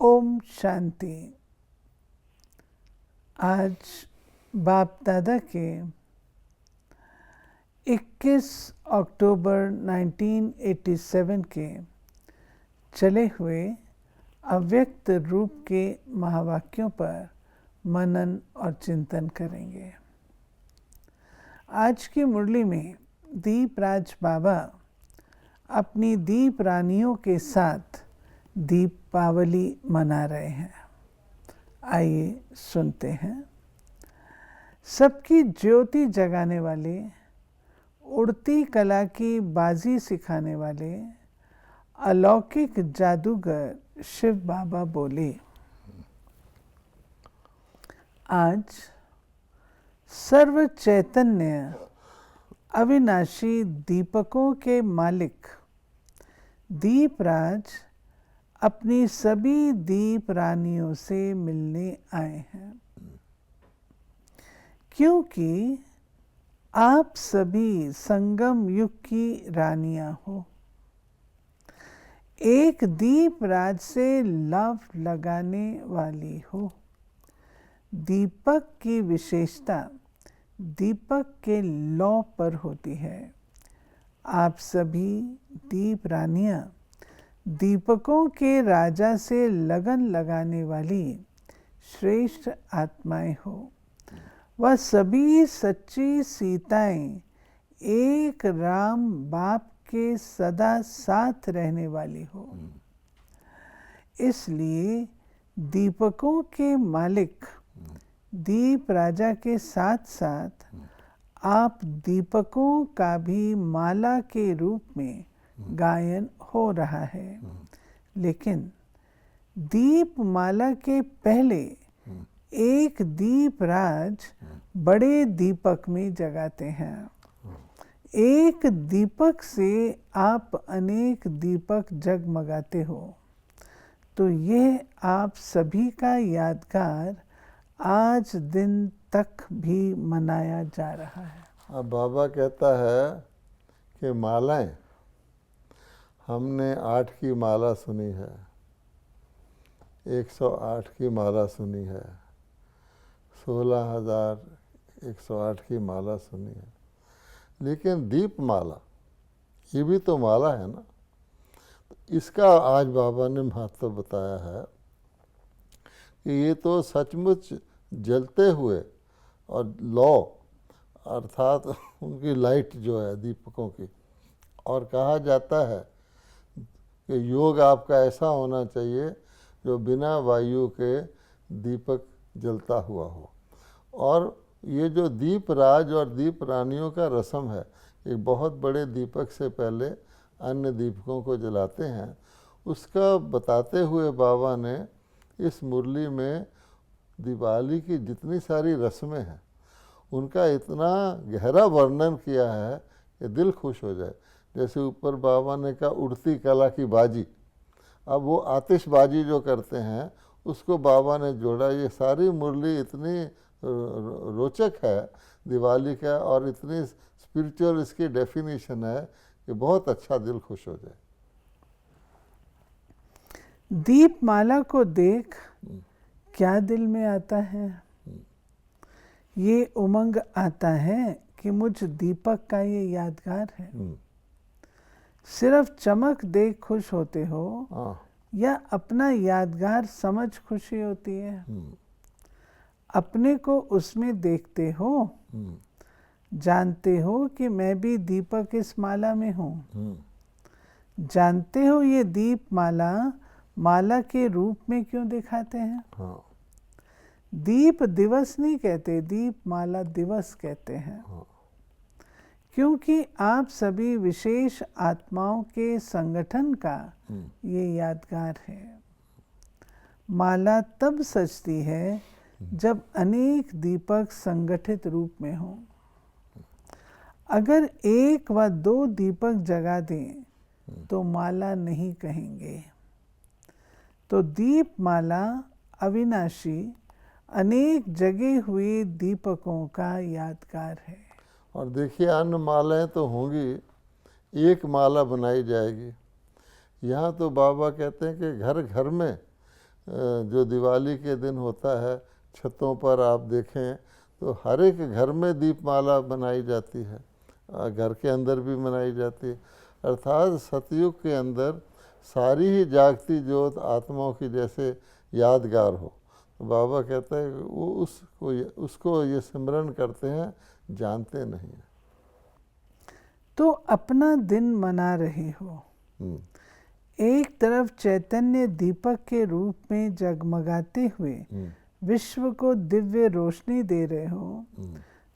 ओम शांति। आज बाप दादा के 21 अक्टूबर 1987 के चले हुए अव्यक्त रूप के महावाक्यों पर मनन और चिंतन करेंगे। आज की मुरली में दीपराज बाबा अपनी दीप रानियों के साथ दीपावली मना रहे हैं। आइए सुनते हैं। सबकी ज्योति जगाने वाले, उड़ती कला की बाजी सिखाने वाले अलौकिक जादूगर शिव बाबा बोले, आज सर्व चैतन्य अविनाशी दीपकों के मालिक दीपराज अपनी सभी दीप रानियों से मिलने आए हैं, क्योंकि आप सभी संगम युग की रानियां हो। एक दीप राज से लव लगाने वाली हो। दीपक की विशेषता दीपक के लौ पर होती है। आप सभी दीप रानियां दीपकों के राजा से लगन लगाने वाली श्रेष्ठ आत्माएं हो। वह सभी सच्ची सीताएं एक राम बाप के सदा साथ रहने वाली हो। इसलिए दीपकों के मालिक दीप राजा के साथ साथ आप दीपकों का भी माला के रूप में गायन हो रहा है। लेकिन दीप माला के पहले एक दीप राज बड़े दीपक में जगाते हैं। एक दीपक से आप अनेक दीपक जगमगाते हो। तो यह आप सभी का यादगार आज दिन तक भी मनाया जा रहा है। अब बाबा कहता है कि मालाएं, हमने 8 की माला सुनी है, 108 की माला सुनी है, 16,108 की माला सुनी है, लेकिन दीप माला ये भी तो माला है ना। तो इसका आज बाबा ने महत्व बताया है कि ये तो सचमुच जलते हुए और लौ अर्थात उनकी लाइट जो है दीपकों की, और कहा जाता है कि योग आपका ऐसा होना चाहिए जो बिना वायु के दीपक जलता हुआ हो। और ये जो दीप राज और दीप रानियों का रस्म है, एक बहुत बड़े दीपक से पहले अन्य दीपकों को जलाते हैं। उसका बताते हुए बाबा ने इस मुरली में दिवाली की जितनी सारी रस्में हैं उनका इतना गहरा वर्णन किया है कि दिल खुश हो जाए। जैसे ऊपर बाबा ने कहा उड़ती कला की बाजी, अब वो आतिशबाजी जो करते हैं उसको बाबा ने जोड़ा। ये सारी मुरली इतनी रोचक है दिवाली का, और इतनी स्पिरिचुअल इसकी डेफिनेशन है कि बहुत अच्छा दिल खुश हो जाए। दीपमाला को देख क्या दिल में आता है? ये उमंग आता है कि मुझ दीपक का ये यादगार है। सिर्फ चमक देख खुश होते हो या अपना यादगार समझ खुशी होती है? अपने को उसमें देखते हो, जानते हो कि मैं भी दीपक इस माला में हूँ। जानते हो ये दीप माला माला के रूप में क्यों दिखाते हैं? दीप दिवस नहीं कहते, दीप माला दिवस कहते हैं। क्योंकि आप सभी विशेष आत्माओं के संगठन का ये यादगार है। माला तब सजती है जब अनेक दीपक संगठित रूप में हों। अगर 1 व 2 दीपक जगा दें तो माला नहीं कहेंगे। तो दीप माला अविनाशी अनेक जगे हुए दीपकों का यादगार है। और देखिए अन्य मालाएं तो होंगी, एक माला बनाई जाएगी। यहाँ तो बाबा कहते हैं कि घर घर में जो दिवाली के दिन होता है, छतों पर आप देखें तो हर एक घर में दीपमाला बनाई जाती है, घर के अंदर भी मनाई जाती है। अर्थात सतयुग के अंदर सारी ही जागती ज्योत आत्माओं की जैसे यादगार हो। तो बाबा कहता है वो उसको ये सिमरन करते हैं, जानते नहीं हैं। तो अपना दिन मना रहे हो, एक तरफ चैतन्य दीपक के रूप में जगमगाते हुए विश्व को दिव्य रोशनी दे रहे हो,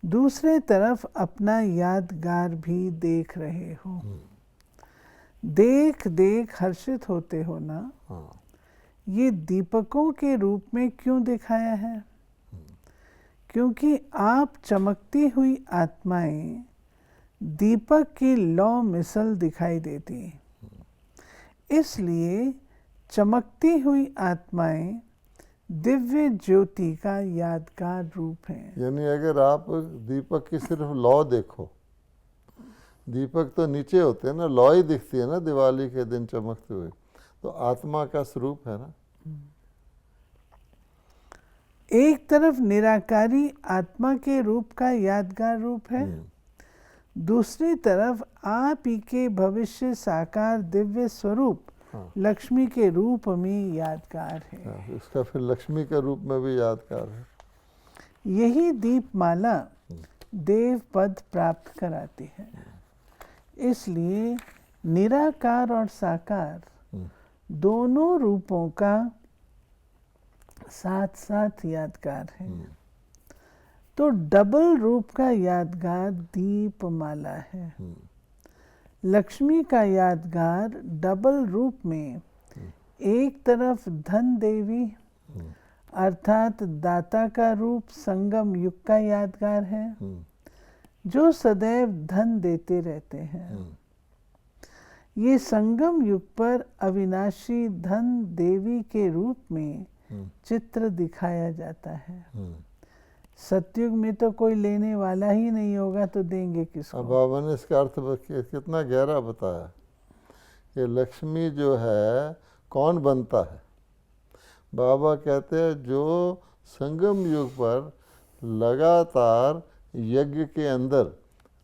दूसरे तरफ अपना यादगार भी देख रहे हो। देख देख हर्षित होते हो ना। ये दीपकों के रूप में क्यों दिखाया है? क्योंकि आप चमकती हुई आत्माएं दीपक की लौ मिसल दिखाई देती, इसलिए चमकती हुई आत्माएं दिव्य ज्योति का यादगार रूप है। यानी अगर आप दीपक की सिर्फ लौ देखो, दीपक तो नीचे होते हैं ना, लौ ही दिखती है ना दिवाली के दिन चमकते हुए, तो आत्मा का स्वरूप है ना। एक तरफ निराकारी आत्मा के रूप का यादगार रूप है, दूसरी तरफ आप ही के भविष्य साकार दिव्य स्वरूप लक्ष्मी के रूप में यादगार है। इसका फिर लक्ष्मी के रूप में भी यादगार है। यही दीपमाला देव पद प्राप्त कराती है। इसलिए निराकार और साकार दोनों रूपों का साथ साथ यादगार है। तो डबल रूप का यादगार दीपमाला है। लक्ष्मी का यादगार डबल रूप में एक तरफ धन देवी अर्थात दाता का रूप संगम युग का यादगार है, जो सदैव धन देते रहते हैं। ये संगम युग पर अविनाशी धन देवी के रूप में चित्र दिखाया जाता है। सतयुग में तो कोई लेने वाला ही नहीं होगा, तो देंगे किसको? अब बाबा ने इसका अर्थ कितना गहरा बताया कि लक्ष्मी जो है कौन बनता है। बाबा कहते हैं जो संगम युग पर लगातार यज्ञ के अंदर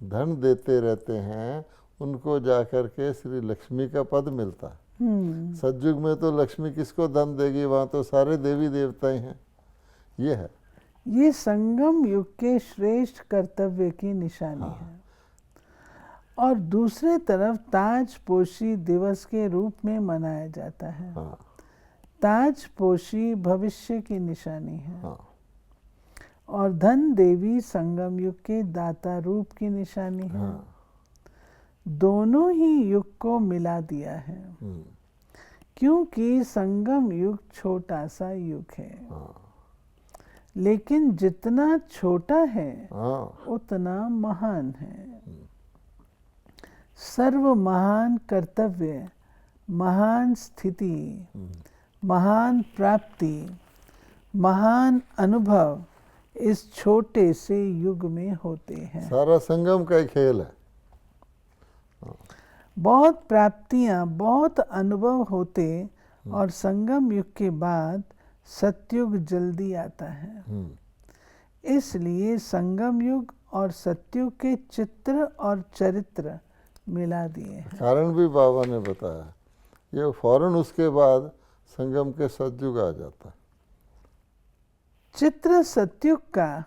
धन देते रहते हैं, उनको जाकर के श्री लक्ष्मी का पद मिलता है। सतयुग में तो लक्ष्मी किसको धन देगी, वहाँ तो सारे देवी देवता ही हैं। ये है, ये संगम युग के श्रेष्ठ कर्तव्य की निशानी है। और दूसरे तरफ ताजपोशी दिवस के रूप में मनाया जाता है। ताजपोशी भविष्य की निशानी है। और धन देवी संगम युग के दाता रूप की निशानी है। दोनों ही युग को मिला दिया है, क्योंकि संगम युग छोटा सा युग है। लेकिन जितना छोटा है उतना महान है। सर्व महान कर्तव्य, महान स्थिति, महान प्राप्ति, महान अनुभव इस छोटे से युग में होते हैं। सारा संगम का ही खेल है। बहुत प्राप्तियां, बहुत अनुभव होते और संगम युग के बाद सतयुग जल्दी आता है। इसलिए संगम युग और सतयुग के चित्र और चरित्र मिला दिए हैं। कारण भी बाबा ने बताया, ये फौरन उसके बाद संगम के सतयुग आ जाता है। चित्र सतयुग का,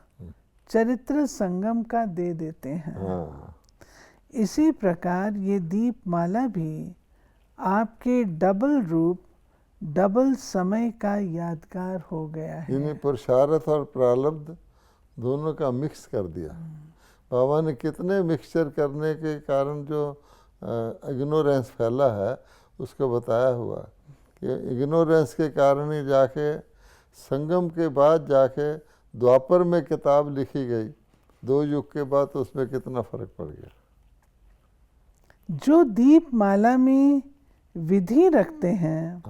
चरित्र संगम का दे देते हैं। इसी प्रकार ये दीपमाला भी आपके डबल रूप, डबल समय का यादगार हो गया है। इन्हें पुरुषार्थ और प्रारब्ध दोनों का मिक्स कर दिया। बाबा ने कितने मिक्सचर करने के कारण जो इग्नोरेंस फैला है उसको बताया हुआ कि इग्नोरेंस के कारण ही जाके संगम के बाद जाके द्वापर में किताब लिखी गई। 2 युग के बाद तो उसमें कितना फर्क पड़ गया। जो दीपमाला में विधि रखते हैं,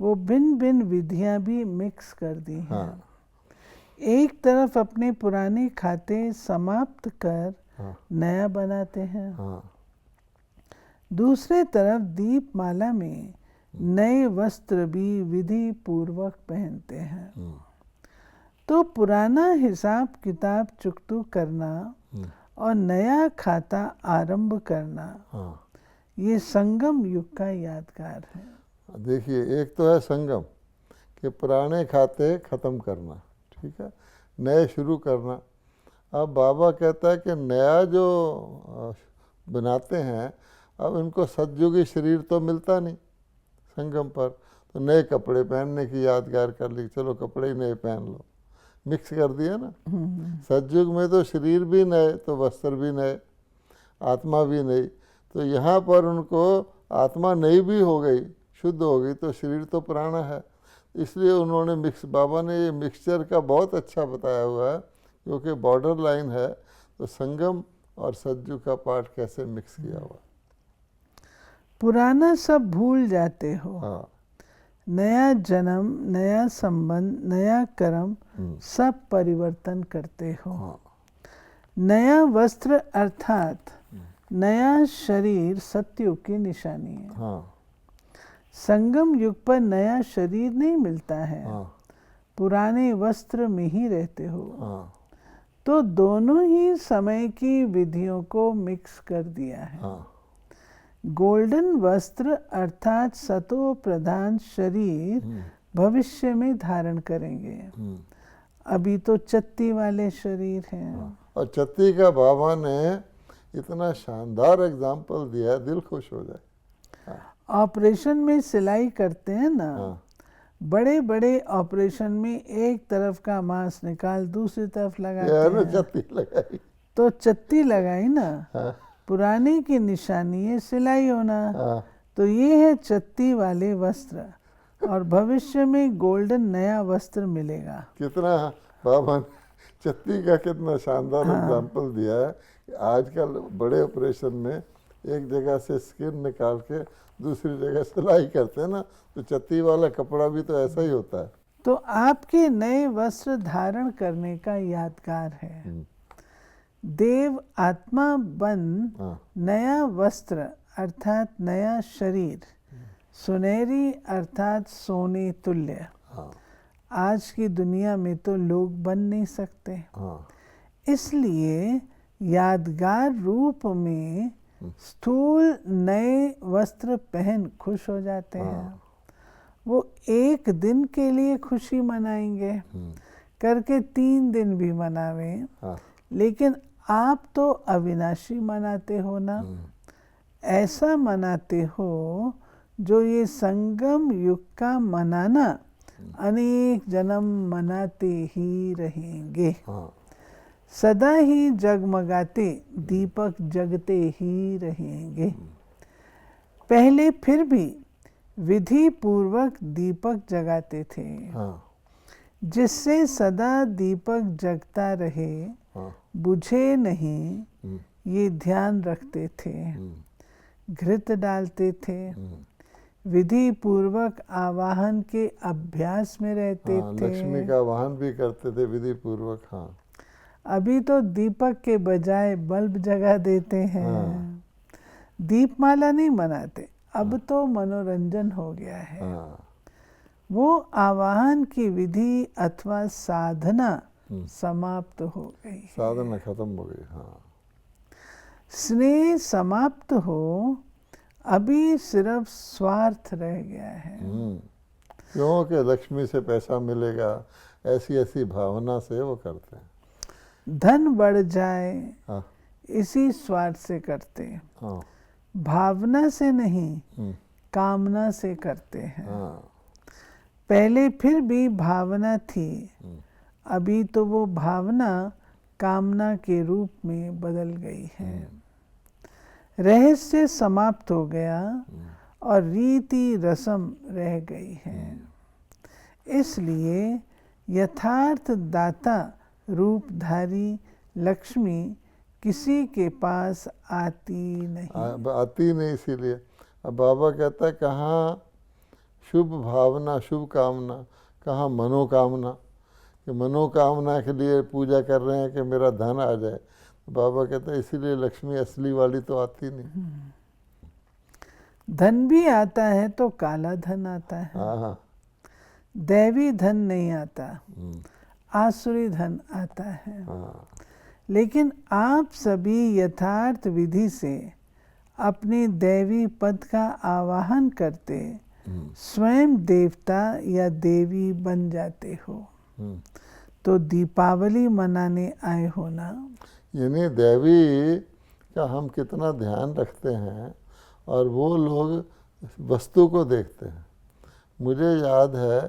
वो भिन्न भिन्न विधियां भी मिक्स कर दी हैं। एक तरफ अपने पुराने खाते समाप्त कर नया बनाते हैं। दूसरे तरफ दीपमाला में नए वस्त्र भी विधि पूर्वक पहनते हैं। तो पुराना हिसाब किताब चुकतू करना और नया खाता आरंभ करना, ये संगम युग का यादगार है। देखिए, एक तो है संगम कि पुराने खाते ख़त्म करना, ठीक है, नए शुरू करना। अब बाबा कहता है कि नया जो बनाते हैं, अब इनको सतयुगी शरीर तो मिलता नहीं संगम पर, तो नए कपड़े पहनने की यादगार कर ली, चलो कपड़े ही नए पहन लो, मिक्स कर दिया ना। सतयुग में तो शरीर भी नए, तो वस्त्र भी नए, आत्मा भी नई। तो यहाँ पर उनको आत्मा नई भी हो गई, शुद्ध हो गई, तो शरीर तो पुराना है। इसलिए उन्होंने बाबा ने ये मिक्सचर का बहुत अच्छा बताया हुआ है, क्योंकि बॉर्डर लाइन है, तो संगम और सतयुग का पाठ कैसे मिक्स किया हुआ। पुराना सब भूल जाते हो, हाँ, नया जन्म, नया संबंध, नया कर्म, सब परिवर्तन करते हो। हाँ, नया वस्त्र अर्थात नया शरीर सतयुग की निशानी है। हाँ, संगम युग पर नया शरीर नहीं मिलता है, हाँ, पुराने वस्त्र में ही रहते हो। हाँ, तो दोनों ही समय की विधियों को मिक्स कर दिया है। हाँ, गोल्डन वस्त्र अर्थात सतो प्रधान शरीर भविष्य में धारण करेंगे, अभी तो चत्ती वाले शरीर हैं। और चत्ती का बाबा ने इतना शानदार एग्जाम्पल दिया, दिल खुश हो जाए। ऑपरेशन में सिलाई करते हैं ना, हाँ, बड़े बड़े ऑपरेशन में एक तरफ का मांस निकाल दूसरी तरफ लगाते यार हैं, चत्ती लगाई। तो चत्ती लगाई ना। हाँ, पुराने की निशानी है सिलाई होना, हाँ, तो ये है चत्ती वाले वस्त्र, और भविष्य में गोल्डन नया वस्त्र मिलेगा। कितना बाबा ने चत्ती का कितना शानदार एग्जाम्पल दिया है कि आजकल बड़े ऑपरेशन में एक जगह से स्किन निकाल के दूसरी जगह सिलाई करते हैं ना, तो चत्ती वाला कपड़ा भी तो ऐसा ही होता है। तो आपके नए वस्त्र धारण करने का यादगार है। देव आत्मा बन नया वस्त्र अर्थात नया शरीर, सुनहरी अर्थात सोने तुल्य। आज की दुनिया में तो लोग बन नहीं सकते, इसलिए यादगार रूप में स्थूल नए वस्त्र पहन खुश हो जाते हैं। वो एक दिन के लिए खुशी मनाएंगे, करके 3 दिन भी मनावें, लेकिन आप तो अविनाशी मनाते हो ना। ऐसा मनाते हो जो ये संगम युग का मनाना अनेक जन्म मनाते ही रहेंगे। सदा ही जगमगाते दीपक जगते ही रहेंगे। पहले फिर भी विधि पूर्वक दीपक जगाते थे, जिससे सदा दीपक जगता रहे, बुझे नहीं, ये ध्यान रखते थे। घृत डालते थे, विधि पूर्वक आवाहन के अभ्यास में रहते थे। लक्ष्मी का आवाहन भी करते थे विधि पूर्वक। हाँ, अभी तो दीपक के बजाय बल्ब जगा देते हैं। दीपमाला नहीं मनाते, अब तो मनोरंजन हो गया है। वो आवाहन की विधि अथवा साधना समाप्त हो गई, साधना खत्म हो गई। हाँ, स्नेह समाप्त हो, अभी सिर्फ स्वार्थ रह गया है। क्योंकि लक्ष्मी से पैसा मिलेगा, ऐसी ऐसी भावना से वो करते हैं। धन बढ़ जाए, इसी स्वार्थ से करते हैं। भावना से नहीं, कामना से करते हैं। पहले फिर भी भावना थी, अभी तो वो भावना कामना के रूप में बदल गई है। रहस्य समाप्त हो गया और रीति रस्म रह गई है। इसलिए यथार्थ दाता रूपधारी लक्ष्मी किसी के पास आती नहीं। इसीलिए अब बाबा कहता है कहाँ शुभ भावना, शुभ कामना, कहाँ मनोकामना, कि मनोकामना के लिए पूजा कर रहे हैं कि मेरा धन आ जाए। बाबा कहते हैं इसीलिए लक्ष्मी असली वाली तो आती नहीं। धन भी आता है तो काला धन आता है, हाँ हाँ। दैवी धन नहीं आता, हम्म, आसुरी धन आता है। हाँ लेकिन आप सभी यथार्थ विधि से अपने दैवी पद का आवाहन करते स्वयं देवता या देवी बन जाते हो। तो दीपावली मनाने आए हो ना। यानी देवी का हम कितना ध्यान रखते हैं और वो लोग वस्तु को देखते हैं। मुझे याद है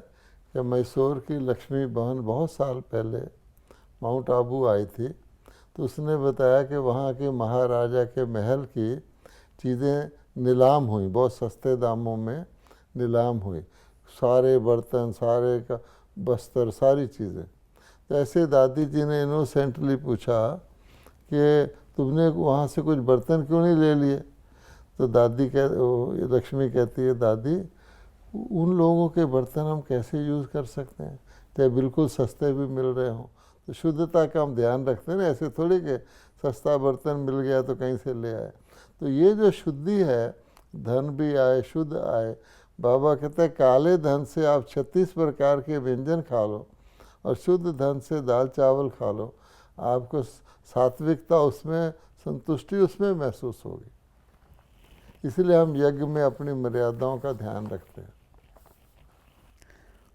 कि मैसूर की लक्ष्मी बहन बहुत साल पहले माउंट आबू आई थी, तो उसने बताया कि वहाँ के महाराजा के महल की चीज़ें नीलाम हुई, बहुत सस्ते दामों में नीलाम हुई, सारे बर्तन, सारे का बस्तर, सारी चीज़ें। तो ऐसे दादी जी ने इनोसेंटली पूछा कि तुमने वहाँ से कुछ बर्तन क्यों नहीं ले लिए? तो दादी लक्ष्मी कहती है, दादी उन लोगों के बर्तन हम कैसे यूज़ कर सकते हैं, चाहे बिल्कुल सस्ते भी मिल रहे हों। तो शुद्धता का हम ध्यान रखते हैं ना, ऐसे थोड़ी कि सस्ता बर्तन मिल गया तो कहीं से ले आए। तो ये जो शुद्धि है, धन भी आए, शुद्ध आए। बाबा कहते हैं काले धन से आप 36 प्रकार के व्यंजन खा लो और शुद्ध धन से दाल चावल खा लो, आपको सात्विकता उसमें, संतुष्टि उसमें महसूस होगी। इसलिए हम यज्ञ में अपनी मर्यादाओं का ध्यान रखते हैं।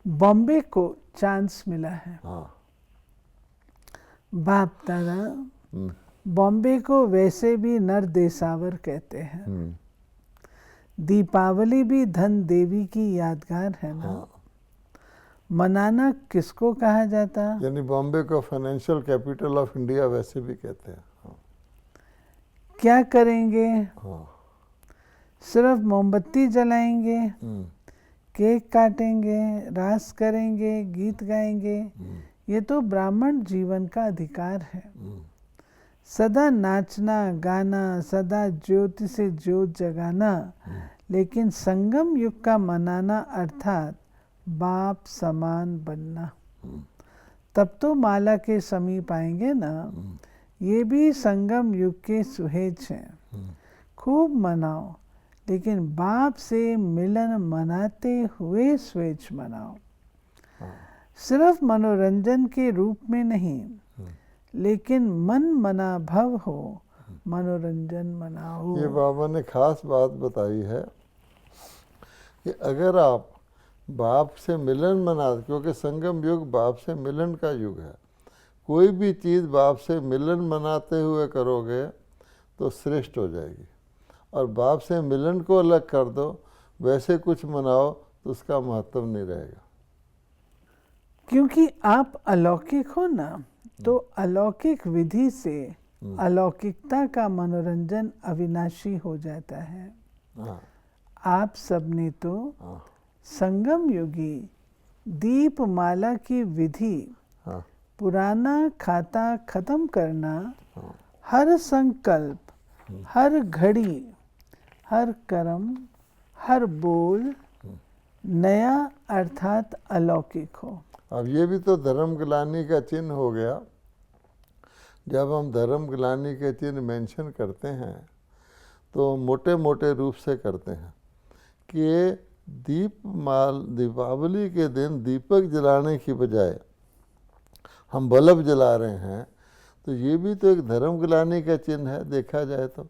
बॉम्बे को चांस मिला है। हाँ। बाप दादा बॉम्बे को वैसे भी नर देसावर कहते हैं। दीपावली भी धन देवी की यादगार है ना। हाँ। मनाना किसको कहा जाता? यानी बॉम्बे को फाइनेंशियल कैपिटल ऑफ इंडिया वैसे भी कहते हैं। हाँ। क्या करेंगे? हाँ। सिर्फ मोमबत्ती जलाएंगे, केक काटेंगे, रास करेंगे, गीत गाएंगे। ये तो ब्राह्मण जीवन का अधिकार है। सदा नाचना गाना, सदा ज्योति से ज्योत जगाना, लेकिन संगम युग का मनाना अर्थात बाप समान बनना। तब तो माला के समीप आएंगे ना। ये भी संगम युग के सुहेज हैं। खूब मनाओ, लेकिन बाप से मिलन मनाते हुए स्वेच्छ मनाओ। सिर्फ मनोरंजन के रूप में नहीं, लेकिन मन मना भव हो, मनोरंजन मनाओ। ये बाबा ने खास बात बताई है कि अगर आप बाप से मिलन मना, क्योंकि संगम युग बाप से मिलन का युग है, कोई भी चीज़ बाप से मिलन मनाते हुए करोगे तो श्रेष्ठ हो जाएगी। और बाप से मिलन को अलग कर दो, वैसे कुछ मनाओ तो उसका महत्व नहीं रहेगा। क्योंकि आप अलौकिक हो ना, तो अलौकिक विधि से अलौकिकता का मनोरंजन अविनाशी हो जाता है। आप सबने तो संगम युगी दीपमाला की विधि, पुराना खाता खत्म करना, हर संकल्प, हर घड़ी, हर कर्म, हर बोल नया अर्थात अलौकिक हो। अब ये भी तो धर्म ग्लानि का चिन्ह हो गया। जब हम धर्म ग्लानि के चिन्ह मेंशन करते हैं तो मोटे मोटे रूप से करते हैं कि दीपावली के दिन दीपक जलाने की बजाय हम बल्ब जला रहे हैं, तो ये भी तो एक धर्म ग्लानि का चिन्ह है। देखा जाए तो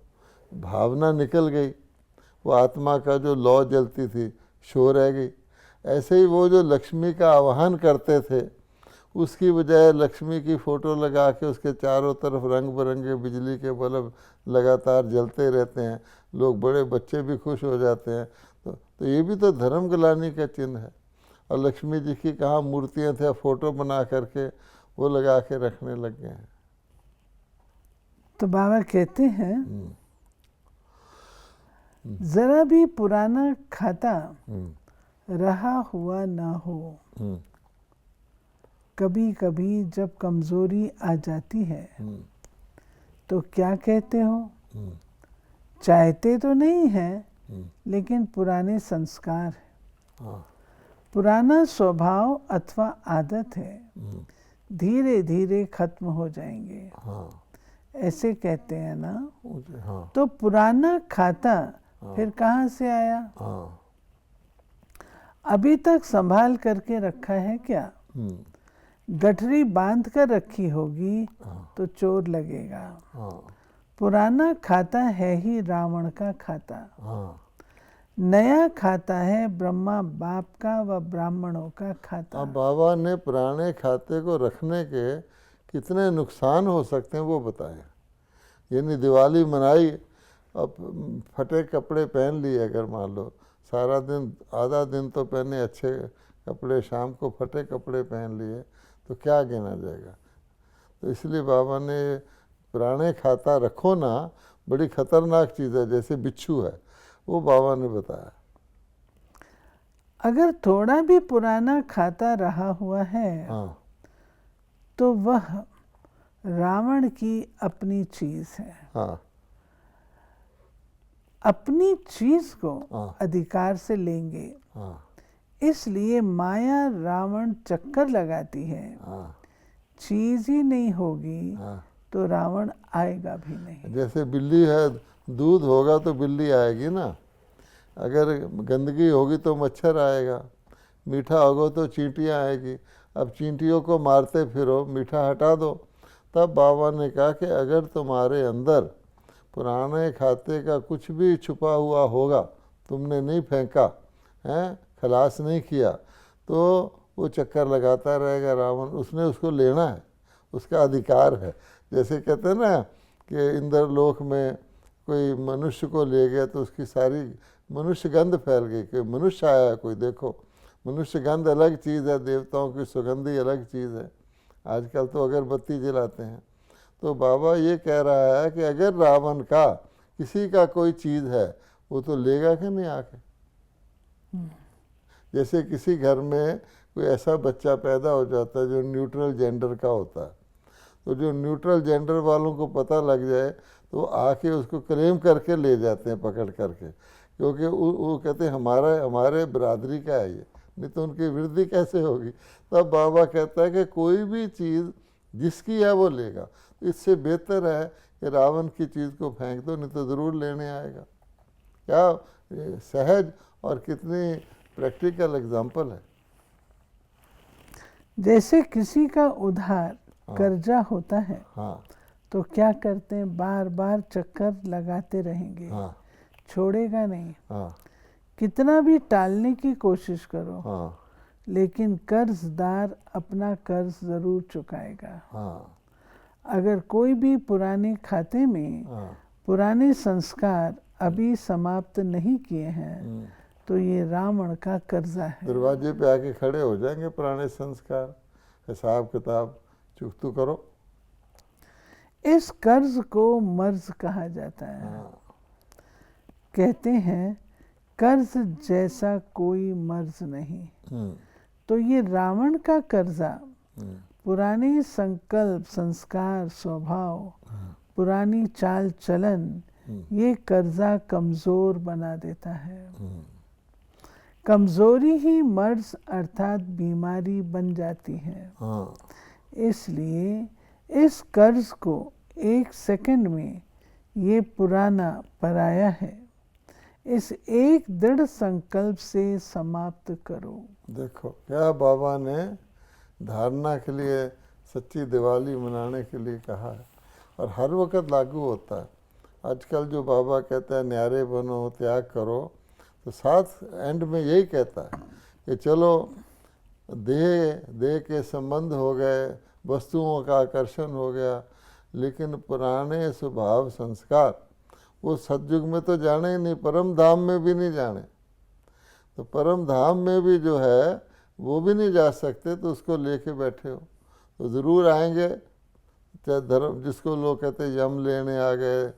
भावना निकल गई, वो आत्मा का जो लौ जलती थी शो रह गई। ऐसे ही वो जो लक्ष्मी का आवाहन करते थे, उसकी बजाय लक्ष्मी की फ़ोटो लगा के उसके चारों तरफ रंग बिरंगे बिजली के बल्ब लगातार जलते रहते हैं, लोग बड़े बच्चे भी खुश हो जाते हैं। तो ये भी तो धर्म ग्लानि का चिन्ह है। और लक्ष्मी जी की कहाँ मूर्तियाँ थे, फ़ोटो बना करके वो लगा के रखने लग गए हैं। तो बाबा कहते हैं जरा भी पुराना खाता रहा हुआ ना हो। कभी कभी जब कमजोरी आ जाती है तो क्या कहते हो? चाहते तो नहीं है, लेकिन पुराने संस्कार है, पुराना स्वभाव अथवा आदत है, धीरे धीरे खत्म हो जाएंगे। ऐसे कहते हैं ना। तो पुराना खाता फिर कहाँ से आया? हाँ। अभी तक संभाल करके रखा है क्या? गठरी बांध कर रखी होगी तो चोर लगेगा। पुराना खाता है ही रावण का खाता, नया खाता है ब्रह्मा बाप का व ब्राह्मणों का खाता। अब बाबा ने पुराने खाते को रखने के कितने नुकसान हो सकते हैं वो बताया। यानी दिवाली मनाई, अब फटे कपड़े पहन लिए, अगर मान लो सारा दिन, आधा दिन तो पहने अच्छे कपड़े, शाम को फटे कपड़े पहन लिए, तो क्या गिना जाएगा। तो इसलिए बाबा ने पुराने खाता रखो ना, बड़ी खतरनाक चीज़ है, जैसे बिच्छू है, वो बाबा ने बताया। अगर थोड़ा भी पुराना खाता रहा हुआ है तो वह रावण की अपनी चीज है। अपनी चीज को अधिकार से लेंगे, इसलिए माया रावण चक्कर लगाती है। चीज ही नहीं होगी तो रावण आएगा भी नहीं। जैसे बिल्ली है, दूध होगा तो बिल्ली आएगी ना, अगर गंदगी होगी तो मच्छर आएगा, मीठा होगा तो चींटियाँ आएगी। अब चींटियों को मारते फिरो, मीठा हटा दो। तब बाबा ने कहा कि अगर तुम्हारे अंदर पुराने खाते का कुछ भी छुपा हुआ होगा, तुमने नहीं फेंका है, खलास नहीं किया, तो वो चक्कर लगाता रहेगा रावण। उसने उसको लेना है, उसका अधिकार है। जैसे कहते हैं ना कि इंद्रलोक में कोई मनुष्य को ले गया तो उसकी सारी मनुष्य गंध फैल गई कि मनुष्य आया है कोई, देखो। मनुष्य गंध अलग चीज़ है, देवताओं की सुगंधी अलग चीज़ है। आजकल तो अगरबत्ती जलाते हैं। तो बाबा ये कह रहा है कि अगर रावण का किसी का कोई चीज़ है, वो तो लेगा कि नहीं आके। जैसे किसी घर में कोई ऐसा बच्चा पैदा हो जाता है जो न्यूट्रल जेंडर का होता है, तो जो न्यूट्रल जेंडर वालों को पता लग जाए तो आके उसको क्लेम करके ले जाते हैं पकड़ करके, क्योंकि वो कहते हैं हमारे बरादरी का है ये, नहीं तो उनकी वृद्धि कैसे होगी। तब बाबा कहता है कि कोई भी चीज़ जिसकी है वो लेगा। तो इससे बेहतर है कि रावण की चीज़ को फेंक दो, नहीं तो ज़रूर लेने आएगा। क्या सहज और कितनी प्रैक्टिकल एग्जाम्पल है। जैसे किसी का उधार कर्जा होता है, तो क्या करते हैं, बार बार चक्कर लगाते रहेंगे, छोड़ेगा नहीं। कितना भी टालने की कोशिश करो, लेकिन कर्जदार अपना कर्ज जरूर चुकाएगा। अगर कोई भी पुराने खाते में पुराने संस्कार अभी समाप्त नहीं किए हैं तो ये रावण का कर्जा है। दरवाजे पे आके खड़े हो जाएंगे पुराने संस्कार, हिसाब किताब चुकतू करो। इस कर्ज को मर्ज कहा जाता है। कहते हैं कर्ज जैसा कोई मर्ज नहीं। तो ये रावण का कर्जा पुराने संकल्प, संस्कार, स्वभाव, पुरानी चाल चलन, ये कर्जा कमजोर बना देता है। कमजोरी ही मर्ज अर्थात बीमारी बन जाती है। इसलिए इस कर्ज को एक सेकंड में ये पुराना पराया है, इस एक दृढ़ संकल्प से समाप्त करो। देखो क्या बाबा ने धारणा के लिए, सच्ची दिवाली मनाने के लिए कहा है, और हर वक्त लागू होता है। आजकल जो बाबा कहता है न्यारे बनो, त्याग करो, तो साथ एंड में यही कहता है कि चलो देह के संबंध हो गए, वस्तुओं का आकर्षण हो गया, लेकिन पुराने स्वभाव संस्कार वो सतयुग में तो जाने ही नहीं, परम धाम में भी नहीं जाने। तो परम धाम में भी जो है वो भी नहीं जा सकते, तो उसको लेके बैठे हो तो ज़रूर आएंगे। चाहे धर्म जिसको लोग कहते हैं यम लेने आ गए,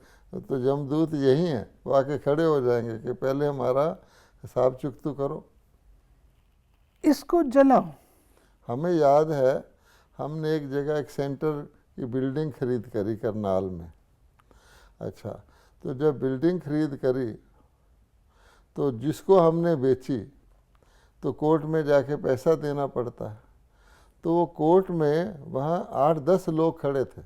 तो यमदूत यही हैं, वो आके खड़े हो जाएंगे कि पहले हमारा हिसाब चुकतू करो, इसको जलाओ। हमें याद है हमने एक जगह एक सेंटर की बिल्डिंग खरीद करी करनाल में। अच्छा, तो जब बिल्डिंग खरीद करी तो जिसको हमने बेची तो कोर्ट में जाके पैसा देना पड़ता है। तो वो कोर्ट में वहाँ 8-10 लोग खड़े थे,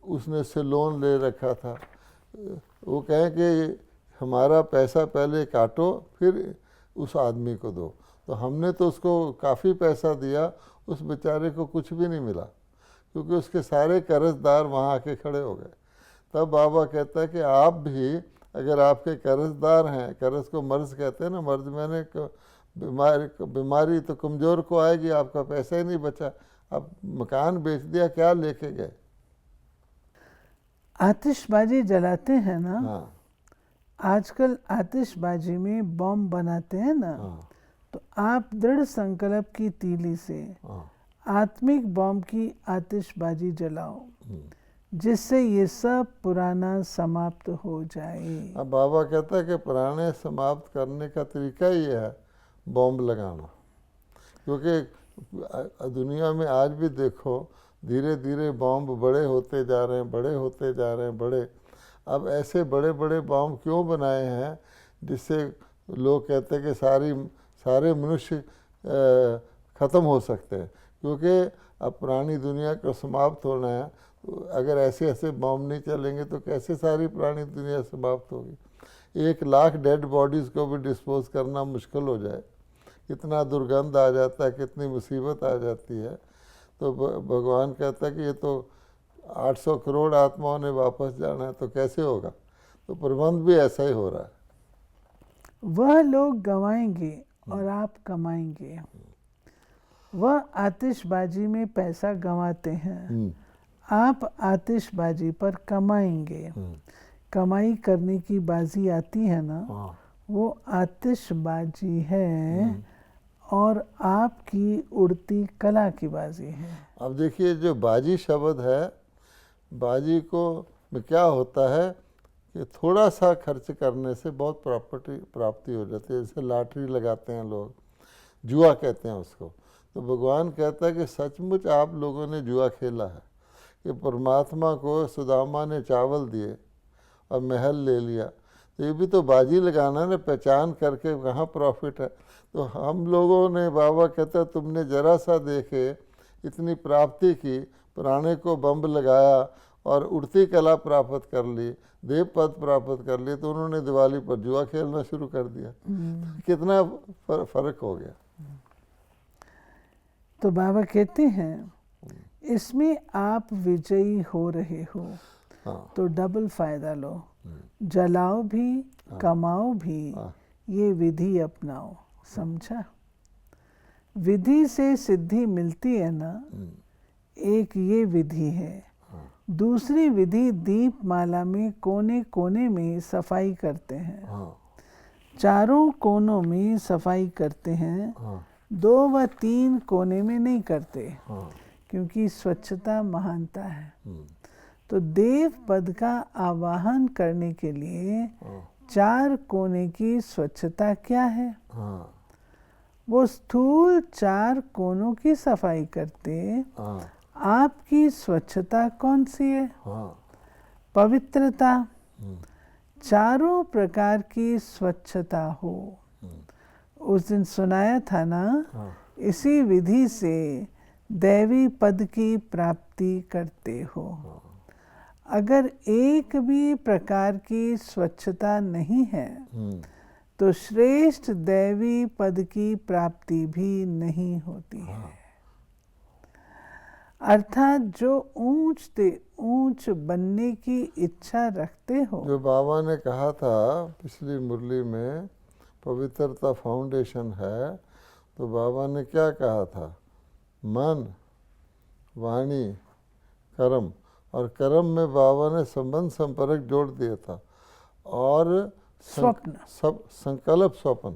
उसने से लोन ले रखा था, वो कहें कि हमारा पैसा पहले काटो फिर उस आदमी को दो। तो हमने तो उसको काफ़ी पैसा दिया, उस बेचारे को कुछ भी नहीं मिला, क्योंकि उसके सारे कर्जदार वहाँ आके खड़े हो गए। तब बाबा कहता है कि आप भी अगर आपके कर्जदार हैं, कर्ज को मर्ज कहते हैं ना, मर्ज मैंने बीमारी तो कमज़ोर को आएगी, आपका पैसा ही नहीं बचा, आप मकान बेच दिया, क्या लेके गए? आतिशबाजी जलाते हैं ना, हाँ आजकल आतिशबाजी में बम बनाते हैं ना, हाँ तो आप दृढ़ संकल्प की तीली से हाँ आत्मिक बम की आतिशबाजी जलाओ, जिससे ये सब पुराना समाप्त हो जाए। अब बाबा कहता है कि पुराने समाप्त करने का तरीका ही है बॉम्ब लगाना, क्योंकि दुनिया में आज भी देखो धीरे धीरे बॉम्ब बड़े होते जा रहे हैं, बड़े होते जा रहे हैं, बड़े। अब ऐसे बड़े बड़े बॉम्ब क्यों बनाए हैं जिससे लोग कहते हैं कि सारे मनुष्य ख़त्म हो सकते हैं, क्योंकि अब पुरानी दुनिया को समाप्त होना है। अगर ऐसे ऐसे बॉम्ब नहीं चलेंगे तो कैसे सारी पुरानी दुनिया समाप्त होगी? 1,00,000 डेड बॉडीज़ को भी डिस्पोज करना मुश्किल हो जाए, कितना दुर्गंध आ जाता है, कितनी मुसीबत आ जाती है। तो भगवान कहता है कि ये तो 800 करोड़ आत्माओं ने वापस जाना है, तो कैसे होगा? तो प्रबंध भी ऐसा ही हो रहा है। वह लोग गंवाएंगे और आप कमाएंगे। वह आतिशबाजी में पैसा गंवाते हैं, आप आतिशबाजी पर कमाएंगे। कमाई करने की बाजी आती है ना, वो आतिशबाजी है और आपकी उड़ती कला की बाजी है। अब देखिए जो बाजी शब्द है, बाजी को में क्या होता है कि थोड़ा सा खर्च करने से बहुत प्राप्ति हो जाती है। जैसे लॉटरी लगाते हैं लोग, जुआ कहते हैं उसको। तो भगवान कहता है कि सचमुच आप लोगों ने जुआ खेला है कि परमात्मा को सुदामा ने चावल दिए और महल ले लिया। तो ये भी तो बाजी लगाना ना, पहचान करके कहाँ प्रॉफिट है। तो हम लोगों ने, बाबा कहता है, तुमने ज़रा सा देखे इतनी प्राप्ति की, पुराने को बम्ब लगाया और उड़ती कला प्राप्त कर ली, देव पद प्राप्त कर ली, तो उन्होंने दिवाली पर जुआ खेलना शुरू कर दिया। कितना फर्क हो गया। तो बाबा कहते हैं इसमें आप विजयी हो रहे हो, तो डबल फायदा लो, जलाओ भी कमाओ भी, ये विधि अपनाओ। समझा? विधि से सिद्धि मिलती है ना, एक ये विधि है। दूसरी विधि दीपमाला में कोने कोने में सफाई करते हैं, चारों कोनों में सफाई करते हैं, 2 व 3 कोने में नहीं करते, क्योंकि स्वच्छता महानता है। तो देव पद का आवाहन करने के लिए 4 कोने की स्वच्छता क्या है? वो स्थूल 4 कोनों की सफाई करते। आपकी स्वच्छता कौन सी है? पवित्रता। चारों प्रकार की स्वच्छता हो। उस दिन सुनाया था ना, इसी विधि से दैवी पद की प्राप्ति करते हो। अगर एक भी प्रकार की स्वच्छता नहीं है तो श्रेष्ठ दैवी पद की प्राप्ति भी नहीं होती है। अर्थात जो ऊंच से ऊंच बनने की इच्छा रखते हो, जो बाबा ने कहा था पिछली मुरली में, पवित्रता फाउंडेशन है, तो बाबा ने क्या कहा था? मन, वाणी, कर्म। और कर्म में बाबा ने संबंध संपर्क जोड़ दिया था, और स्वप्न, सब संकल्प, स्वप्न,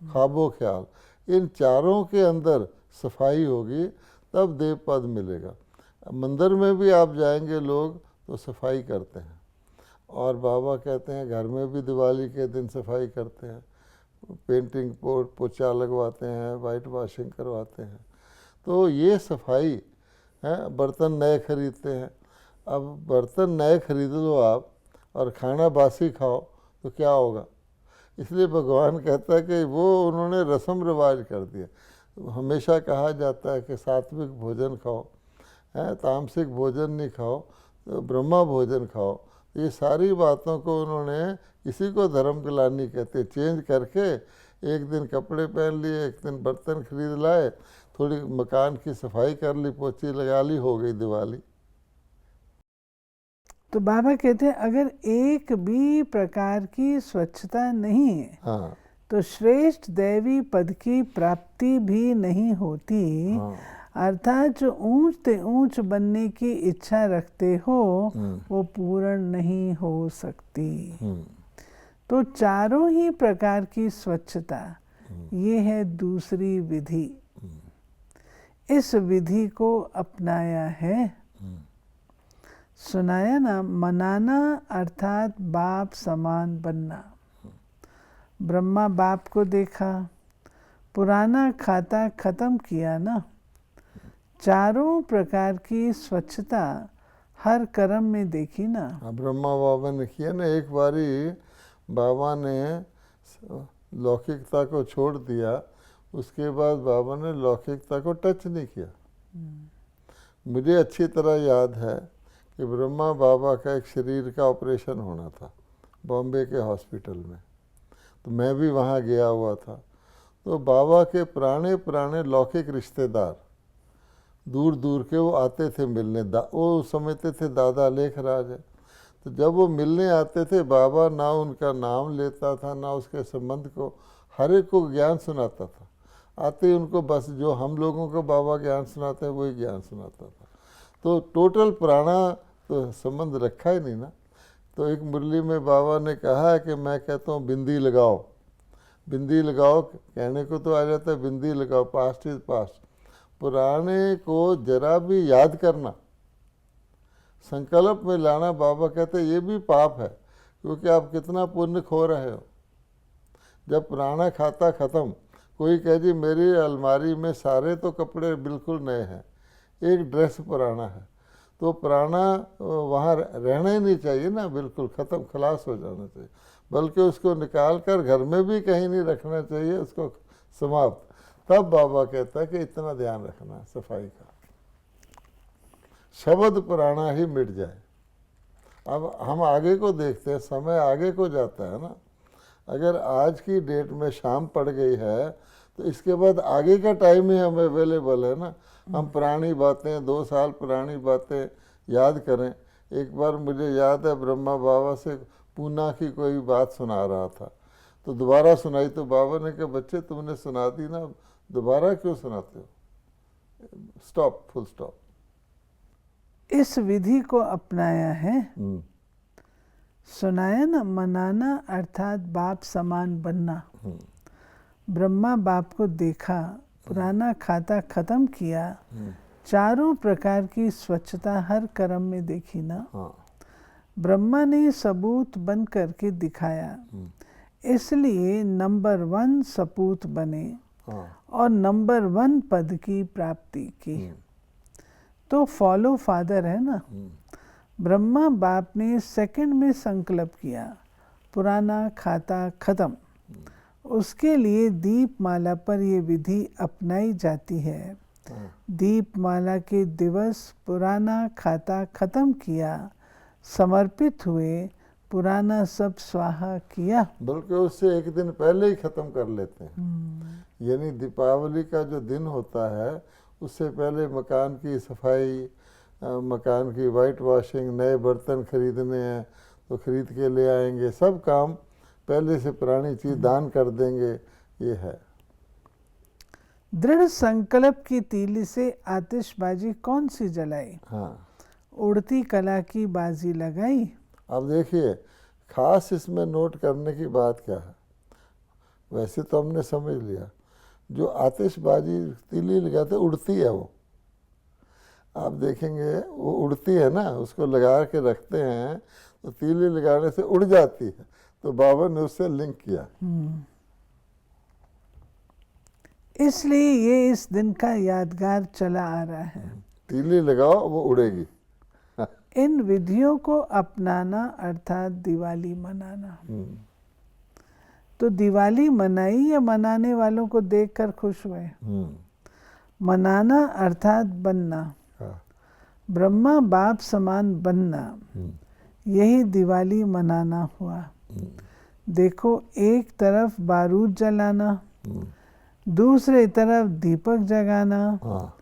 ख्वाबो ख्याल, इन चारों के अंदर सफाई होगी तब देव पद मिलेगा। मंदिर में भी आप जाएंगे लोग तो सफाई करते हैं, और बाबा कहते हैं घर में भी दिवाली के दिन सफाई करते हैं, पेंटिंग पोछा लगवाते हैं, वाइट वॉशिंग करवाते हैं। तो ये सफाई है। बर्तन नए खरीदते हैं। अब बर्तन नए खरीद लो आप और खाना बासी खाओ तो क्या होगा? इसलिए भगवान कहता है कि वो उन्होंने रस्म रिवाज कर दिया। हमेशा कहा जाता है कि सात्विक भोजन खाओ, तामसिक भोजन नहीं खाओ, तो ब्रह्मा भोजन खाओ। ये सारी बातों को उन्होंने, इसी को धर्म ग्लानि कहते, चेंज करके एक दिन कपड़े पहन लिए, एक दिन बर्तन खरीद लाए, थोड़ी मकान की सफाई कर ली, पोछी लगा ली, हो गई दिवाली। तो बाबा कहते हैं अगर एक भी प्रकार की स्वच्छता नहीं है हाँ तो श्रेष्ठ दैवी पद की प्राप्ति भी नहीं होती। हाँ अर्थात जो ऊंच से ऊंच बनने की इच्छा रखते हो वो पूर्ण नहीं हो सकती। तो चारों ही प्रकार की स्वच्छता, ये है दूसरी विधि। इस विधि को अपनाया है, सुनाया ना, मनाना अर्थात बाप समान बनना। ब्रह्मा बाप को देखा, पुराना खाता खत्म किया ना। चारों प्रकार की स्वच्छता हर कर्म में देखी ना। ब्रह्मा बाबा ने किया ना। एक बारी बाबा ने लौकिकता को छोड़ दिया, उसके बाद बाबा ने लौकिकता को टच नहीं किया। मुझे अच्छी तरह याद है कि ब्रह्मा बाबा का एक शरीर का ऑपरेशन होना था बॉम्बे के हॉस्पिटल में, तो मैं भी वहाँ गया हुआ था। तो बाबा के पुराने पुराने लौकिक रिश्तेदार दूर दूर के वो आते थे मिलने, वो समझते थे दादा लेखराज है। तो जब वो मिलने आते थे, बाबा ना उनका नाम लेता था ना उसके संबंध को, हर एक को ज्ञान सुनाता था। आते ही उनको बस जो हम लोगों को बाबा ज्ञान सुनाते हैं वही ज्ञान सुनाता था। तो टोटल पुराना तो संबंध रखा ही नहीं ना। तो एक मुरली में बाबा ने कहा है कि मैं कहता हूँ बिंदी लगाओ, बिंदी लगाओ, कहने को तो आ जाता है बिंदी लगाओ, पास्ट इज पास्ट। पुराने को जरा भी याद करना, संकल्प में लाना, बाबा कहते ये भी पाप है, क्योंकि आप कितना पुण्य खो रहे हो। जब पुराना खाता ख़त्म, कोई कहे जी मेरी अलमारी में सारे तो कपड़े बिल्कुल नए हैं, एक ड्रेस पुराना है, तो पुराना वहाँ रहना ही नहीं चाहिए ना, बिल्कुल ख़त्म, खलास हो जाना चाहिए। बल्कि उसको निकाल कर घर में भी कहीं नहीं रखना चाहिए, उसको समाप्त। तब बाबा कहता है कि इतना ध्यान रखना सफाई का, शब्द पुराना ही मिट जाए। अब हम आगे को देखते हैं, समय आगे को जाता है ना। अगर आज की डेट में शाम पड़ गई है तो इसके बाद आगे का टाइम ही हमें अवेलेबल है ना। हम पुरानी बातें, 2 साल पुरानी बातें याद करें। एक बार मुझे याद है ब्रह्मा बाबा से पूना की कोई बात सुना रहा था, तो दोबारा सुनाई, तो बाबा ने कहा बच्चे तुमने सुना दी ना, दोबारा क्यों सुनाते हो, स्टॉप, फुल स्टॉप। इस विधि को अपनाया है, सुनाया ना, मनाना अर्थात बाप समान बनना। ब्रह्मा बाप को देखा, पुराना खाता खत्म किया, चारों प्रकार की स्वच्छता हर कर्म में देखी ना। ब्रह्मा ने सबूत बन करके दिखाया, इसलिए नंबर 1 सपूत बने और नंबर 1 पद की प्राप्ति की। तो फॉलो फादर है ना। ब्रह्मा बाप ने सेकंड में संकल्प किया, पुराना खाता खत्म। उसके लिए दीपमाला पर ये विधि अपनाई जाती है। दीपमाला के दिवस पुराना खाता खत्म किया, समर्पित हुए, पुराना सब स्वाहा किया। बल्कि उससे एक दिन पहले ही ख़त्म कर लेते हैं। यानी दीपावली का जो दिन होता है उससे पहले मकान की सफाई, मकान की वाइट वॉशिंग, नए बर्तन खरीदने हैं तो खरीद के ले आएंगे, सब काम पहले से पुरानी चीज़ दान कर देंगे, ये है। दृढ़ संकल्प की तीली से आतिशबाजी कौन सी जलाई, उड़ती कला की बाजी लगाई। अब देखिए खास इसमें नोट करने की बात क्या है, वैसे तो हमने समझ लिया, जो आतिशबाजी तीली लगाते उड़ती है, वो आप देखेंगे वो उड़ती है ना, उसको लगा के रखते हैं तो तीली लगाने से उड़ जाती है। तो बाबा ने उससे लिंक किया, इसलिए ये इस दिन का यादगार चला आ रहा है। तीली लगाओ वो उड़ेगी। इन विधियों को अपनाना अर्थात दिवाली मनाना। तो दिवाली मनाई या मनाने वालों को देखकर खुश हुए। मनाना अर्थात बनना, ब्रह्मा बाप समान बनना, यही दिवाली मनाना हुआ। देखो, एक तरफ बारूद जलाना, दूसरे तरफ दीपक जगाना, हाँ,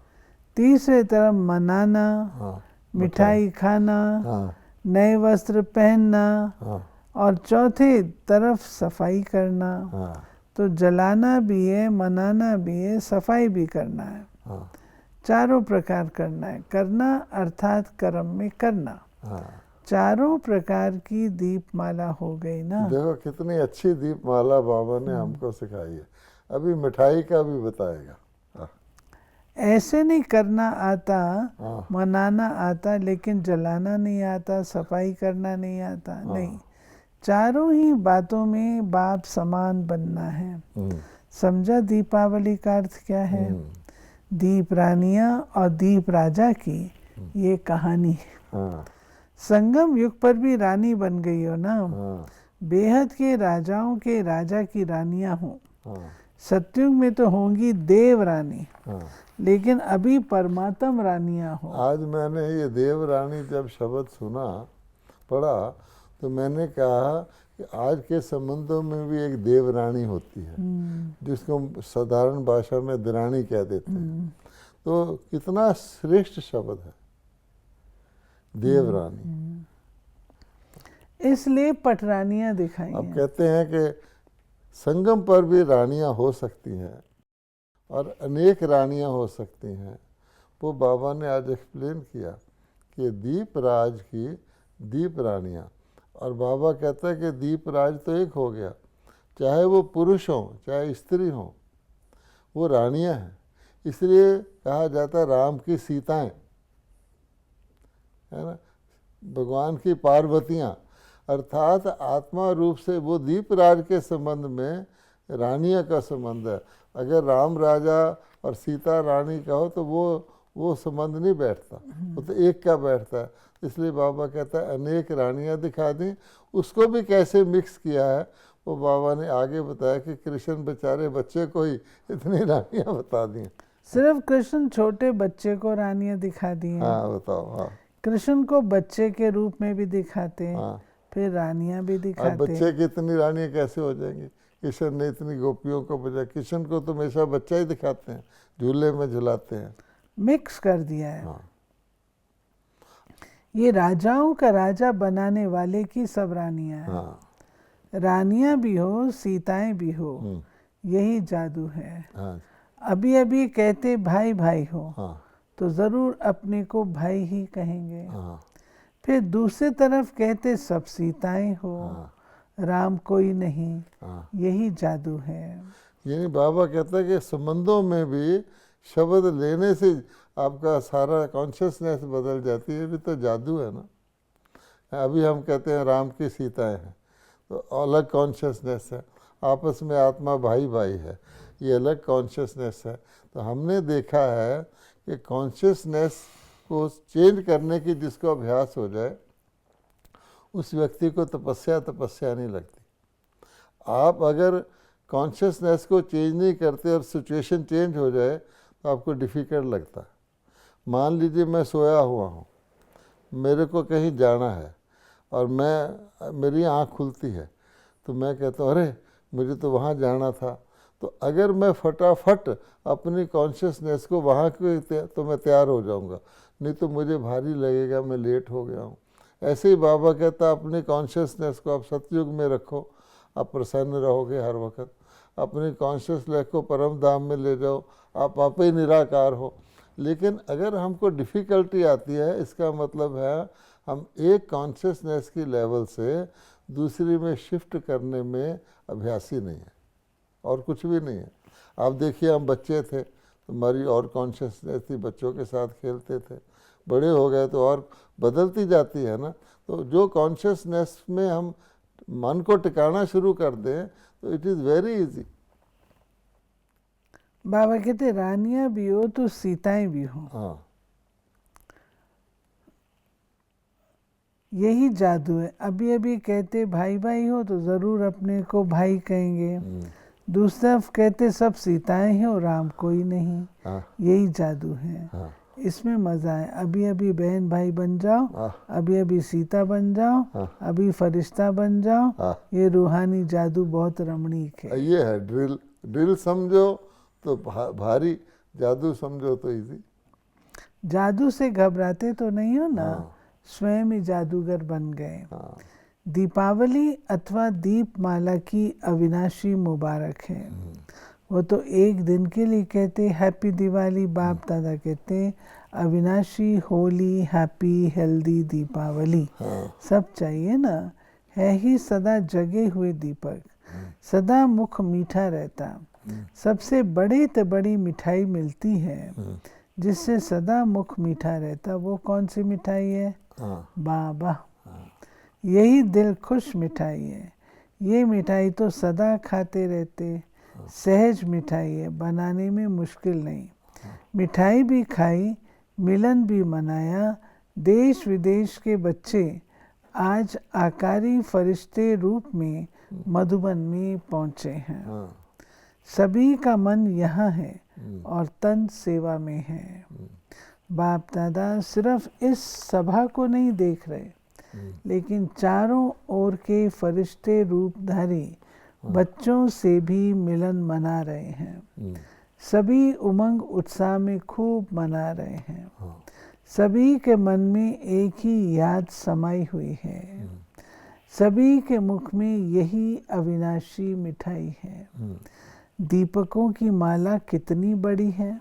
तीसरे तरफ मनाना, हाँ, मिठाई खाना, हाँ, नए वस्त्र पहनना, हाँ, और चौथे तरफ सफाई करना। हाँ, तो जलाना भी है, मनाना भी है, सफाई भी करना है। हाँ, चारों प्रकार करना है। करना अर्थात कर्म में करना। हाँ। चारों प्रकार की दीपमाला हो गई ना। देखो कितनी अच्छी दीपमाला बाबा ने हमको सिखाई है। अभी मिठाई का भी बताएगा। हाँ, ऐसे नहीं करना आता, हाँ, मनाना आता, लेकिन जलाना नहीं आता, सफाई करना नहीं आता। नहीं, चारों ही बातों में बाप समान बनना है। समझा दीपावली का अर्थ क्या है? दीप रानियां और दीप राजा की ये कहानी है। हाँ, संगम युग पर भी रानी बन गई हो ना। हाँ, बेहद के राजाओं के राजा की रानियां हो। हाँ, सतयुग में तो होंगी देव रानी, हाँ। लेकिन अभी परमात्म रानियां हो। आज मैंने ये देवरानी जब शब्द सुना, पढ़ा, तो मैंने कहा कि आज के संबंधों में भी एक देवरानी होती है, जिसको साधारण भाषा में दरानी कह देते हैं। तो कितना श्रेष्ठ शब्द है देवरानी। इसलिए पटरानियां दिखाई अब हैं। कहते हैं कि संगम पर भी रानियां हो सकती हैं और अनेक रानियां हो सकती हैं। वो बाबा ने आज एक्सप्लेन किया कि दीपराज की दीप रानियां, और बाबा कहता है कि दीपराज तो एक हो गया, चाहे वो पुरुष हो चाहे स्त्री हो, वो रानियां हैं। इसलिए कहा जाता है राम की सीताएं, है ना, भगवान की पार्वतियां, अर्थात आत्मा रूप से वो दीपराज के संबंध में रानियां का संबंध है। अगर राम राजा और सीता रानी का हो तो वो संबंध नहीं बैठता, वो तो एक का बैठता है। इसलिए बाबा कहता है अनेक रानियां दिखा दी। उसको भी कैसे मिक्स किया है वो बाबा ने आगे बताया कि कृष्ण बेचारे बच्चे को ही इतनी रानियां बता दी। सिर्फ कृष्ण छोटे बच्चे को रानियां दिखा दी हैं। हाँ बताओ। हाँ, कृष्ण को बच्चे के रूप में भी दिखाते हैं, हाँ। फिर रानियां भी अब दिखाते बच्चे हैं। की इतनी रानियां कैसे हो जाएंगी? कृष्ण ने इतनी गोपियों को बजाया। कृष्ण को तो हमेशा बच्चा ही दिखाते हैं, झूले में झुलाते हैं। मिक्स कर दिया है। हाँ, ये राजाओं का राजा बनाने वाले की सब रानियां हैं। हाँ, रानियां भी हो, सीताएं भी हो, यही जादू है। हाँ, अभी अभी कहते भाई भाई हो, हाँ, तो जरूर अपने को भाई ही कहेंगे। हाँ, फिर दूसरी तरफ कहते सब सीताएं हो, हाँ, राम कोई नहीं, हाँ। यही जादू है। यानी बाबा कहता है कि संबंधों में भी शब्द लेने से आपका सारा कॉन्शियसनेस बदल जाती है। भी तो जादू है ना। अभी हम कहते हैं राम की सीताएं हैं, तो अलग कॉन्शियसनेस है। आपस में आत्मा भाई भाई है, ये अलग कॉन्शियसनेस है। तो हमने देखा है कि कॉन्शियसनेस को चेंज करने की जिसको अभ्यास हो जाए, उस व्यक्ति को तपस्या नहीं लगती। आप अगर कॉन्शियसनेस को चेंज नहीं करते और सिचुएशन चेंज हो जाए तो आपको डिफ़िकल्ट लगता है। मान लीजिए मैं सोया हुआ हूँ, मेरे को कहीं जाना है और मेरी आँख खुलती है, तो मैं कहता हूँ अरे मुझे तो वहाँ जाना था। तो अगर मैं फटाफट अपनी कॉन्शियसनेस को वहाँ के तो मैं तैयार हो जाऊँगा, नहीं तो मुझे भारी लगेगा, मैं लेट हो गया हूँ। ऐसे ही बाबा कहता अपनी कॉन्शियसनेस को आप सतयुग में रखो, आप प्रसन्न रहोगे हर वक्त। अपनी कॉन्शियसनेस को परम धाम में ले जाओ, आप ही निराकार हो। लेकिन अगर हमको डिफ़िकल्टी आती है, इसका मतलब है हम एक कॉन्शियसनेस की लेवल से दूसरी में शिफ्ट करने में अभ्यासी नहीं है, और कुछ भी नहीं है। आप देखिए हम बच्चे थे तो हमारी और कॉन्शियसनेस थी, बच्चों के साथ खेलते थे। बड़े हो गए तो और बदलती जाती है ना। तो जो कॉन्शियसनेस में हम मन को टिकाना शुरू कर दें तो इट इज़ वेरी इजी। बाबा कहते रानियां भी हो तो सीताएं भी हो, हाँ, यही जादू है। अभी अभी कहते भाई भाई हो तो ज़रूर अपने को भाई कहेंगे। दूसरा कहते सब सीताएं हो, राम कोई नहीं, हाँ, यही जादू है। हाँ, इसमें मजा है। अभी अभी बहन भाई बन जाओ, अभी अभी सीता बन जाओ, अभी फरिश्ता बन जाओ। ये रूहानी जादू बहुत रमणीक है। ये है ड्रिल। ड्रिल समझो तो भारी, जादू समझो तो इजी। जादू से घबराते तो नहीं हो ना, स्वयं ही जादूगर बन गए। दीपावली अथवा दीपमाला की अविनाशी मुबारक है। वो तो एक दिन के लिए कहते हैप्पी दिवाली, बाप दादा कहते अविनाशी होली, हैप्पी हेल्दी दीपावली। सब चाहिए ना, है ही सदा जगे हुए दीपक, सदा मुख मीठा रहता। सबसे बड़े से बड़ी मिठाई मिलती है जिससे सदा मुख मीठा रहता। वो कौन सी मिठाई है? बाबा। यही दिल खुश मिठाई है। ये मिठाई तो सदा खाते रहते, सहज मिठाई है, बनाने में मुश्किल नहीं। मिठाई भी खाई, मिलन भी मनाया। देश विदेश के बच्चे आज आकारी फरिश्ते रूप में मधुबन में पहुँचे हैं। सभी का मन यहाँ है और तन सेवा में है। बाप दादा सिर्फ इस सभा को नहीं देख रहे, लेकिन चारों ओर के फरिश्ते रूपधारी बच्चों से भी मिलन मना रहे हैं। सभी उमंग उत्साह में खूब मना रहे हैं। सभी के मन में एक ही याद समाई हुई है। सभी के मुख में यही अविनाशी मिठाई है। दीपकों की माला कितनी बड़ी है।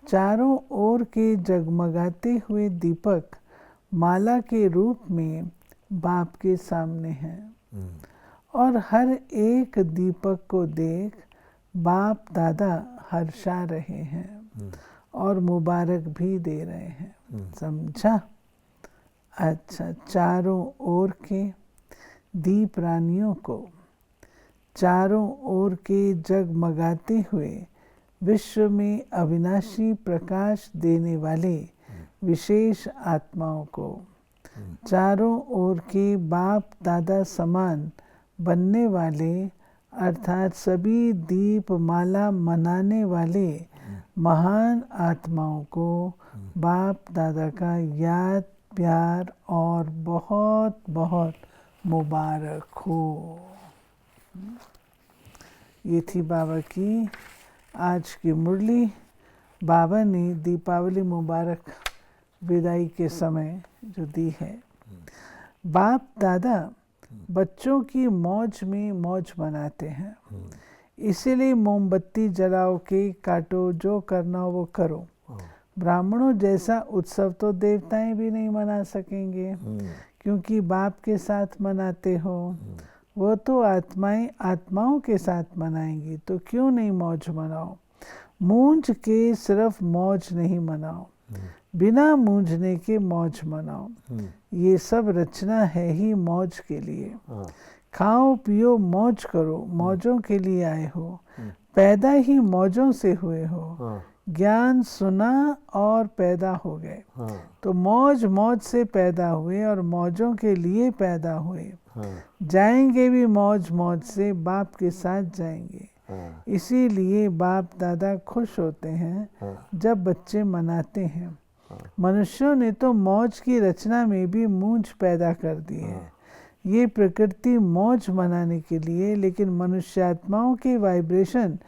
चारों ओर के जगमगाते हुए दीपक माला के रूप में बाप के सामने हैं, और हर एक दीपक को देख बाप दादा हर्षा रहे हैं और मुबारक भी दे रहे हैं। समझा? अच्छा, चारों ओर के दीप रानियों को, चारों ओर के जगमगाते हुए विश्व में अविनाशी प्रकाश देने वाले विशेष आत्माओं को, चारों ओर के बाप दादा समान बनने वाले अर्थात सभी दीप माला मनाने वाले महान आत्माओं को बाप दादा का याद, प्यार और बहुत बहुत मुबारक हो। ये थी बाबा की आज की मुरली। बाबा ने दीपावली मुबारक विदाई के समय जो दी है। बाप दादा बच्चों की मौज में मौज मनाते हैं, इसीलिए मोमबत्ती जलाओ, केक काटो, जो करना हो वो करो। ब्राह्मणों जैसा उत्सव तो देवताएं भी नहीं मना सकेंगे, क्योंकि बाप के साथ मनाते हो। वो तो आत्माएं आत्माओं के साथ मनाएंगी, तो क्यों नहीं मौज मनाओ। मूंझ के सिर्फ मौज नहीं मनाओ, बिना मूंझने के मौज मनाओ। ये सब रचना है ही मौज के लिए। खाओ पियो मौज करो, मौजों के लिए आए हो, पैदा ही मौजों से हुए हो। ज्ञान सुना और पैदा हो गए, तो मौज मौज से पैदा हुए और मौजों के लिए पैदा हुए। जाएंगे भी मौज मौज से, बाप के साथ जाएंगे। इसीलिए बाप दादा खुश होते हैं जब बच्चे मनाते हैं। मनुष्यों ने तो मौज की रचना में भी मूंझ पैदा कर दी है। ये प्रकृति मौज मनाने के लिए, लेकिन मनुष्यात्माओं के वाइब्रेशन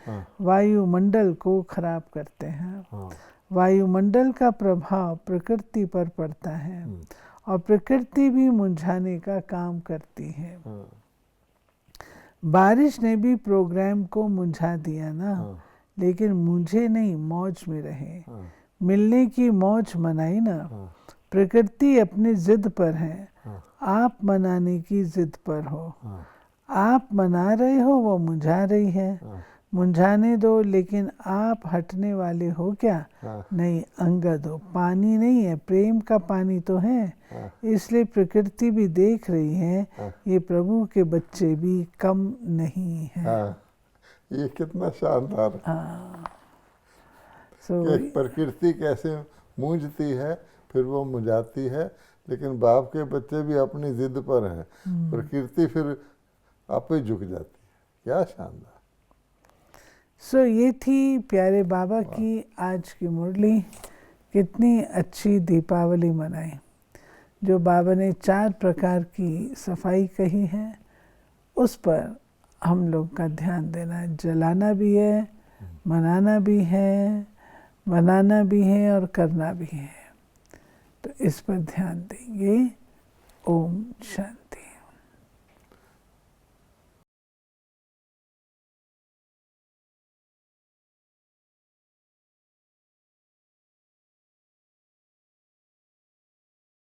वायुमंडल को खराब करते हैं। वायुमंडल का प्रभाव प्रकृति पर पड़ता है और प्रकृति भी मुंझाने का काम करती है। बारिश ने भी प्रोग्राम को मुंझा दिया ना, लेकिन मुझे नहीं, मौज में रहे। मिलने की मौज मनाई ना। प्रकृति अपनी जिद पर है, आप मनाने की जिद पर हो। आप मना रहे हो, वो मुंझा रही है। मुंझाने दो, लेकिन आप हटने वाले हो क्या? नहीं, अंगद हो। पानी नहीं है, प्रेम का पानी तो है। इसलिए प्रकृति भी देख रही है, ये प्रभु के बच्चे भी कम नहीं है। ये कितना शानदार कि प्रकृति कैसे मूंझती है, फिर वो मुझाती है, लेकिन बाप के बच्चे भी अपनी जिद पर हैं। प्रकृति फिर आप ही झुक जाती है। क्या शानदार। ये थी प्यारे बाबा की आज की मुरली कितनी अच्छी दीपावली मनाई। जो बाबा ने 4 प्रकार की सफाई कही है, उस पर हम लोग का ध्यान देना है। जलाना भी है, मनाना भी है, बनाना भी है और करना भी है। तो इस पर ध्यान देंगे। ओम शांति।